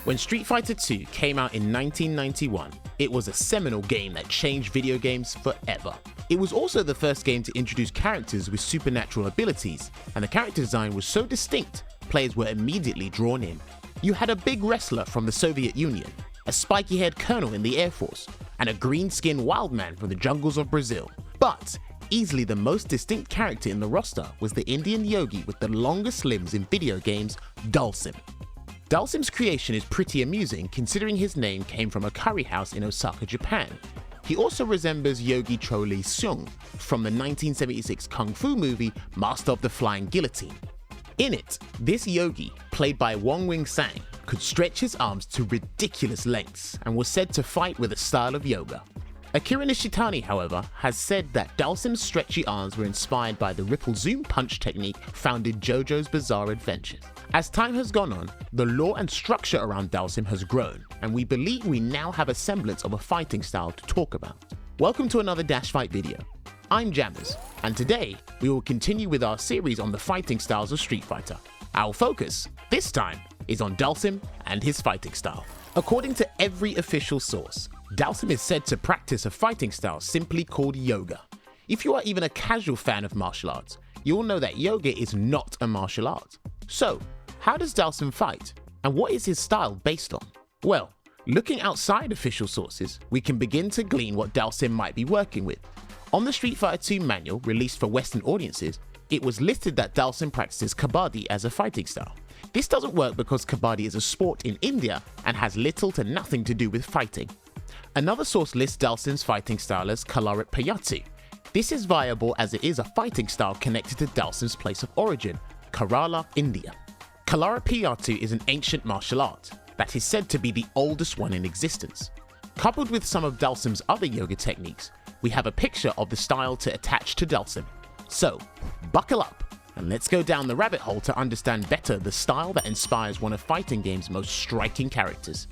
When Street Fighter II came out in 1991, it was a seminal game that changed video games forever. It was also the first game to introduce characters with supernatural abilities, and the character design was so distinct, players were immediately drawn in. You had a big wrestler from the Soviet Union, a spiky-haired colonel in the Air Force, and a green-skinned wild man from the jungles of Brazil. But easily the most distinct character in the roster was the Indian yogi with the longest limbs in video games, Dhalsim. Dhalsim's creation is pretty amusing considering his name came from a curry house in Osaka, Japan. He also resembles Yogi Cho-Lee Seung from the 1976 kung fu movie Master of the Flying Guillotine. In it, this yogi, played by Wong Wing-sang, could stretch his arms to ridiculous lengths and was said to fight with a style of yoga. Akira Nishitani, however, has said that Dhalsim's stretchy arms were inspired by the ripple zoom punch technique found in JoJo's Bizarre Adventures. As time has gone on, the lore and structure around Dhalsim has grown, and we believe we now have a semblance of a fighting style to talk about. Welcome to another DashFight video. I'm Jammers, and today we will continue with our series on the fighting styles of Street Fighter. Our focus, this time, is on Dhalsim and his fighting style. According to every official source, Dhalsim is said to practice a fighting style simply called yoga. If you are even a casual fan of martial arts, you will know that yoga is not a martial art. So, how does Dhalsim fight, and what is his style based on? Well, looking outside official sources, we can begin to glean what Dhalsim might be working with. On the Street Fighter II manual released for Western audiences, it was listed that Dhalsim practices kabaddi as a fighting style. This doesn't work because kabaddi is a sport in India and has little to nothing to do with fighting. Another source lists Dhalsim's fighting style as Kalaripayattu. This is viable as it is a fighting style connected to Dhalsim's place of origin, Kerala, India. Kalaripayattu is an ancient martial art that is said to be the oldest one in existence. Coupled with some of Dhalsim's other yoga techniques, we have a picture of the style to attach to Dhalsim. So, buckle up and let's go down the rabbit hole to understand better the style that inspires one of fighting games' most striking characters.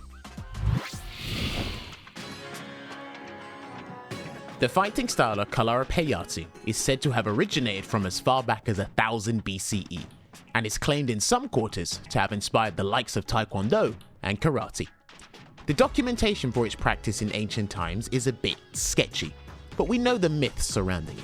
The fighting style of Kalaripayattu is said to have originated from as far back as 1000 BCE, and is claimed in some quarters to have inspired the likes of Taekwondo and Karate. The documentation for its practice in ancient times is a bit sketchy, but we know the myths surrounding it.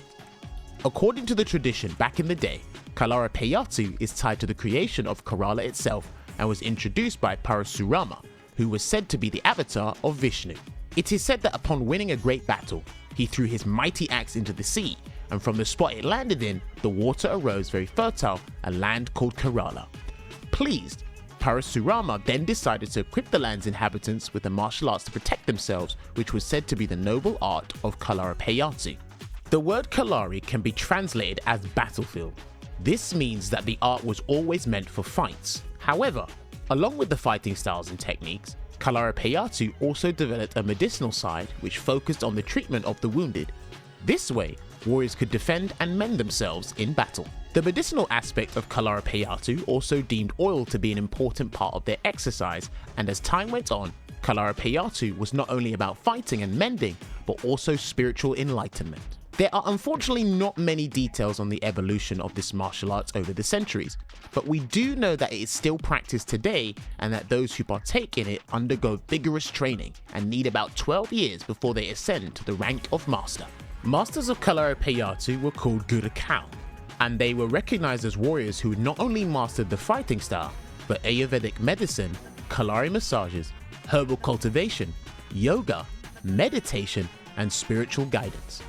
According to the tradition back in the day, Kalaripayattu is tied to the creation of Kerala itself and was introduced by Parasurama, who was said to be the avatar of Vishnu. It is said that upon winning a great battle, he threw his mighty axe into the sea, and from the spot it landed in, the water arose very fertile, a land called Kerala. Pleased, Parasurama then decided to equip the land's inhabitants with the martial arts to protect themselves, which was said to be the noble art of Kalaripayattu. The word Kalari can be translated as battlefield. This means that the art was always meant for fights. However, along with the fighting styles and techniques, Kalaripayattu also developed a medicinal side which focused on the treatment of the wounded. This way, warriors could defend and mend themselves in battle. The medicinal aspect of Kalaripayattu also deemed oil to be an important part of their exercise, and as time went on, Kalaripayattu was not only about fighting and mending, but also spiritual enlightenment. There are unfortunately not many details on the evolution of this martial art over the centuries, but we do know that it is still practiced today and that those who partake in it undergo vigorous training and need about 12 years before they ascend to the rank of master. Masters of Kalaripayattu were called Guru Kau, and they were recognized as warriors who not only mastered the fighting style, but Ayurvedic medicine, Kalari massages, herbal cultivation, yoga, meditation, and spiritual guidance.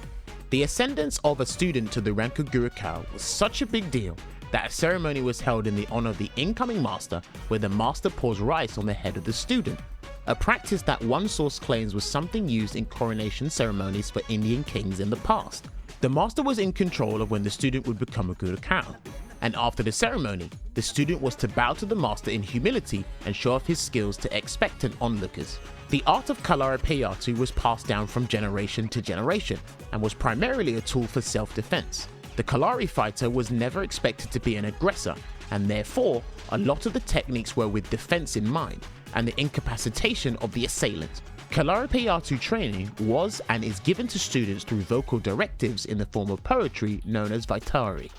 The ascendance of a student to the rank of Guru Kau was such a big deal that a ceremony was held in the honor of the incoming master, where the master pours rice on the head of the student, a practice that one source claims was something used in coronation ceremonies for Indian kings in the past. The master was in control of when the student would become a Guru Kau, and after the ceremony, the student was to bow to the master in humility and show off his skills to expectant onlookers. The art of Kalaripayattu was passed down from generation to generation and was primarily a tool for self-defense. The Kalari fighter was never expected to be an aggressor, and therefore, a lot of the techniques were with defense in mind and the incapacitation of the assailant. Kalaripayattu training was and is given to students through vocal directives in the form of poetry known as Vaitari.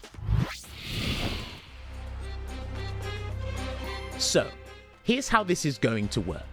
So, Here's how this is going to work.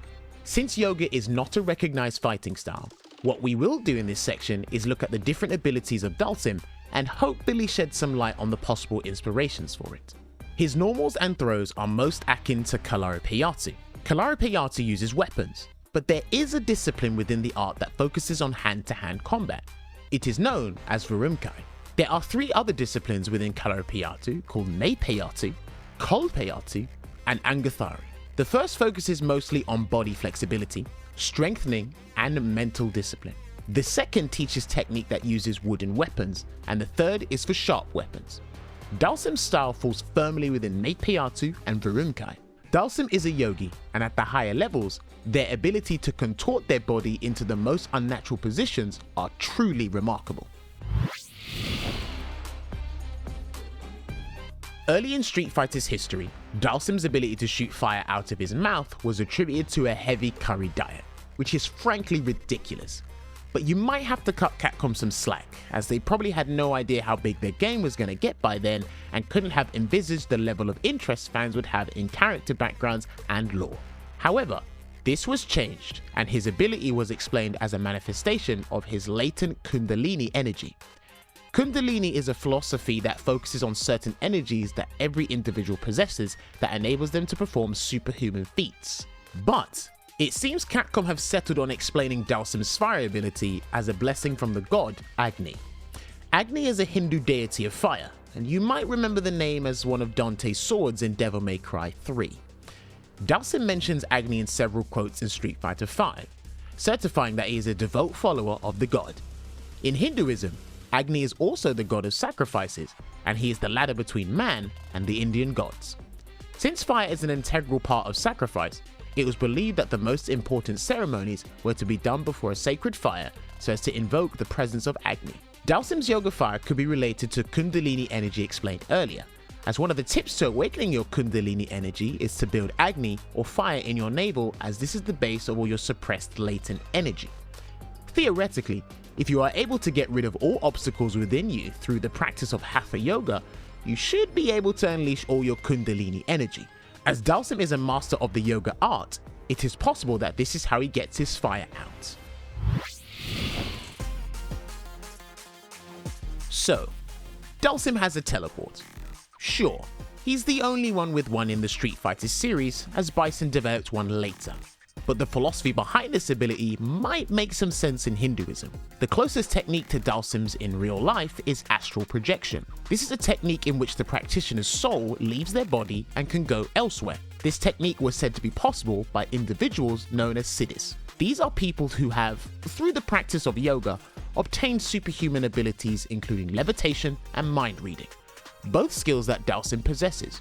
Since yoga is not a recognized fighting style, what we will do in this section is look at the different abilities of Dhalsim and hopefully shed some light on the possible inspirations for it. His normals and throws are most akin to Kalaripayattu. Kalaripayattu uses weapons, but there is a discipline within the art that focuses on hand-to-hand combat. It is known as Virumkai. There are 3 other disciplines within Kalaripayattu called Naypayattu, Kolpayattu, and Angathari. The first focuses mostly on body flexibility, strengthening, and mental discipline. The second teaches technique that uses wooden weapons, and the third is for sharp weapons. Dhalsim's style falls firmly within Naypayattu and Virumkai. Dhalsim is a yogi, and at the higher levels, their ability to contort their body into the most unnatural positions are truly remarkable. Early in Street Fighter's history, Dhalsim's ability to shoot fire out of his mouth was attributed to a heavy curry diet, which is frankly ridiculous. But you might have to cut Capcom some slack, as they probably had no idea how big their game was going to get by then and couldn't have envisaged the level of interest fans would have in character backgrounds and lore. However, this was changed, and his ability was explained as a manifestation of his latent Kundalini energy. Kundalini is a philosophy that focuses on certain energies that every individual possesses that enables them to perform superhuman feats. But it seems Capcom have settled on explaining Dhalsim's fire ability as a blessing from the god Agni. Agni is a Hindu deity of fire, and you might remember the name as one of Dante's swords in Devil May Cry 3. Dhalsim mentions Agni in several quotes in Street Fighter V, certifying that he is a devout follower of the god. In Hinduism, Agni is also the god of sacrifices, and he is the ladder between man and the Indian gods. Since fire is an integral part of sacrifice, it was believed that the most important ceremonies were to be done before a sacred fire so as to invoke the presence of Agni. Dhalsim's yoga fire could be related to Kundalini energy explained earlier, as one of the tips to awakening your Kundalini energy is to build Agni or fire in your navel, as this is the base of all your suppressed latent energy. Theoretically, if you are able to get rid of all obstacles within you through the practice of Hatha Yoga, you should be able to unleash all your Kundalini energy. As Dhalsim is a master of the yoga art, it is possible that this is how he gets his fire out. So, Dhalsim has a teleport. Sure, he's the only one with one in the Street Fighter series, as Bison developed one later. But the philosophy behind this ability might make some sense in Hinduism. The closest technique to Dhalsim's in real life is astral projection. This is a technique in which the practitioner's soul leaves their body and can go elsewhere. This technique was said to be possible by individuals known as siddhis. These are people who have, through the practice of yoga, obtained superhuman abilities including levitation and mind reading, both skills that Dhalsim possesses.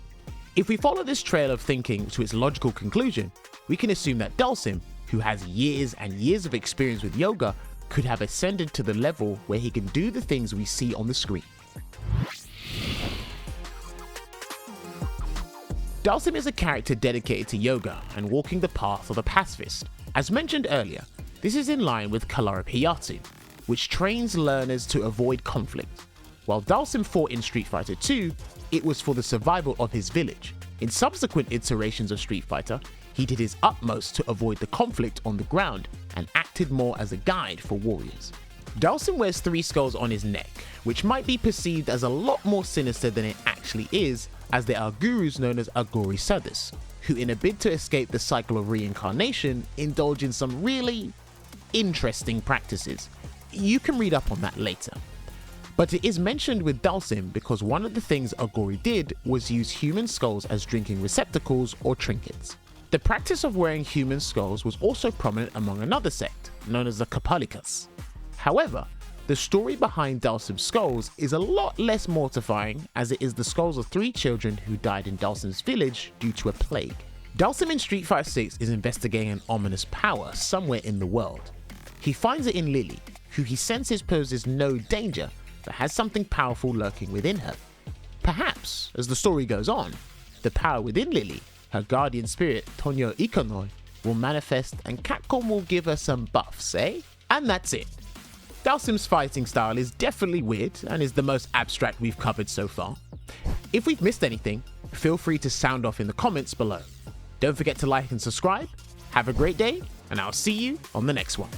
If we follow this trail of thinking to its logical conclusion, we can assume that Dhalsim, who has years and years of experience with yoga, could have ascended to the level where he can do the things we see on the screen. Dhalsim is a character dedicated to yoga and walking the path of a pacifist. As mentioned earlier, this is in line with Kalaripayattu, which trains learners to avoid conflict. While Dhalsim fought in Street Fighter 2, it was for the survival of his village. In subsequent iterations of Street Fighter, he did his utmost to avoid the conflict on the ground and acted more as a guide for warriors. Dhalsim wears 3 skulls on his neck, which might be perceived as a lot more sinister than it actually is, as there are gurus known as Agori Sadhus, who in a bid to escape the cycle of reincarnation, indulge in some really interesting practices. You can read up on that later. But it is mentioned with Dhalsim because one of the things Agori did was use human skulls as drinking receptacles or trinkets. The practice of wearing human skulls was also prominent among another sect, known as the Kapalikas. However, the story behind Dhalsim's skulls is a lot less mortifying, as it is the skulls of 3 children who died in Dhalsim's village due to a plague. Dhalsim in Street Fighter 6 is investigating an ominous power somewhere in the world. He finds it in Lily, who he senses poses no danger, but has something powerful lurking within her. Perhaps, as the story goes on, the power within Lily, her guardian spirit Tonyo Ikonoi, will manifest and Capcom will give her some buffs, eh? And that's it. Dhalsim's fighting style is definitely weird and is the most abstract we've covered so far. If we've missed anything, feel free to sound off in the comments below. Don't forget to like and subscribe. Have a great day, and I'll see you on the next one.